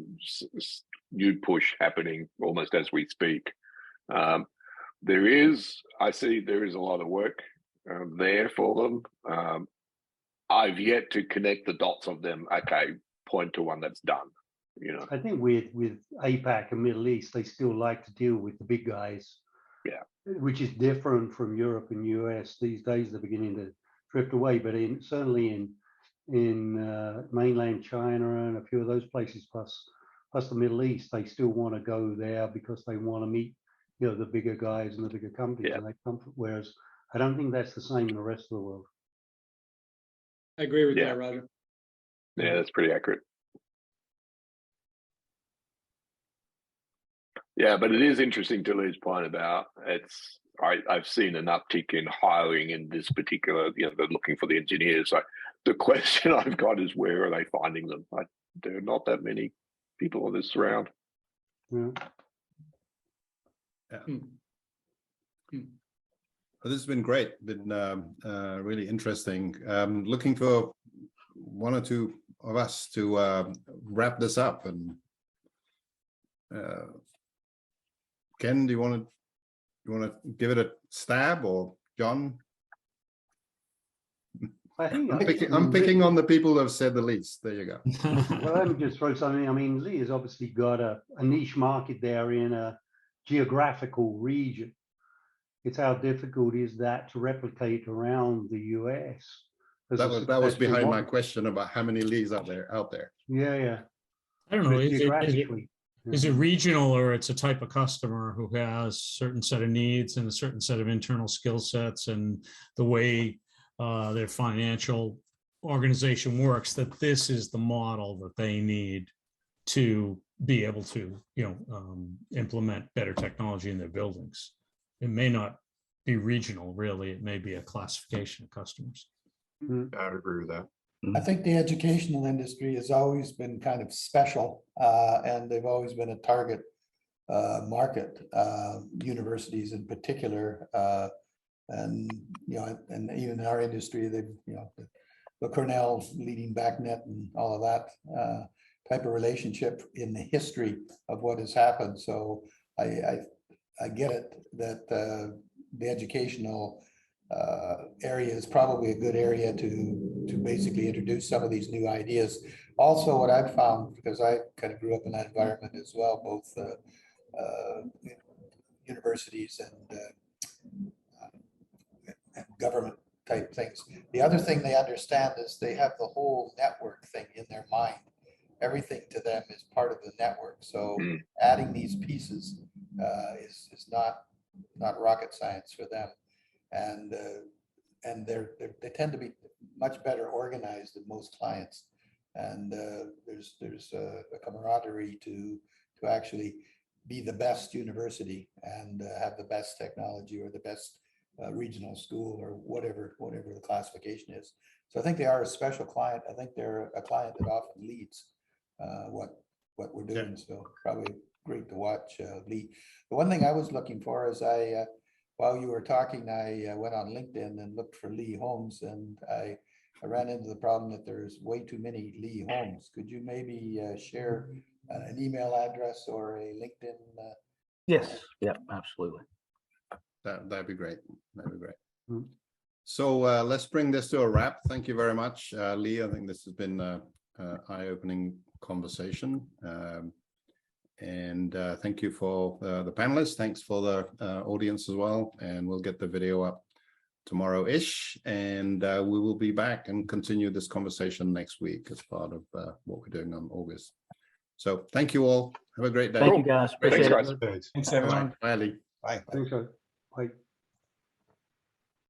new push happening almost as we speak. There is a lot of work there for them. I've yet to connect the dots of them. Okay, point to one that's done. I think with APAC and Middle East, they still like to deal with the big guys. Yeah. Which is different from Europe and US. These days they're beginning to drift away, but certainly in mainland China and a few of those places, plus the Middle East, they still want to go there because they want to meet, the bigger guys and the bigger companies. Yeah. And they come. Whereas I don't think that's the same in the rest of the world. I agree with Yeah. that, Roger. Yeah, that's pretty accurate. Yeah, but it is interesting to Lee's point about I've seen an uptick in hiring in this particular, they're looking for the engineers. The question I've got is, where are they finding them? There are not that many people on this round. Yeah. Well, this has been great, been really interesting. Looking for one or two of us to wrap this up. And Ken, do you want to give it a stab, or John? I think I'm picking on the people who have said the least. There you go. Well, let me just throw something. I mean, Lee has obviously got a niche market there in a geographical region. It's how difficult is that to replicate around the US? That was behind my question about how many leads out there. Yeah. I don't know. Geographically. Is it regional, or it's a type of customer who has certain set of needs and a certain set of internal skill sets and the way their financial organization works, that this is the model that they need to be able to, implement better technology in their buildings. It may not be regional, really. It may be a classification of customers. I would agree with that. I think the educational industry has always been kind of special, and they've always been a target market, universities in particular, and and even in our industry, they've the Cornell leading BACnet and all of that type of relationship in the history of what has happened. So I get it that the educational area is probably a good area to basically introduce some of these new ideas. Also, what I've found, because I kind of grew up in that environment as well, both universities and government type things. The other thing they understand is they have the whole network thing in their mind. Everything to them is part of the network. So adding these pieces is not rocket science for them. And they tend to be much better organized than most clients. And there's a camaraderie to actually be the best university and have the best technology or the best regional school or whatever the classification is. So I think they are a special client. I think they're a client that often leads what we're doing. So probably great to watch, Lee. The one thing I was looking for is while you were talking, I went on LinkedIn and looked for Lee Holmes, and I ran into the problem that there's way too many Lee Holmes. Could you maybe share an email address or a LinkedIn? Yes, yeah, absolutely. That'd be great. That'd be great. So let's bring this to a wrap. Thank you very much, Lee. I think this has been an eye-opening conversation. And thank you for the panelists. Thanks for the audience as well. And we'll get the video up tomorrow-ish. And we will be back and continue this conversation next week as part of what we're doing on August. So thank you all. Have a great day. Thank you, guys. Appreciate Thanks, it. guys. Thanks, everyone. Bye, Lee. Bye. I think so. Bye.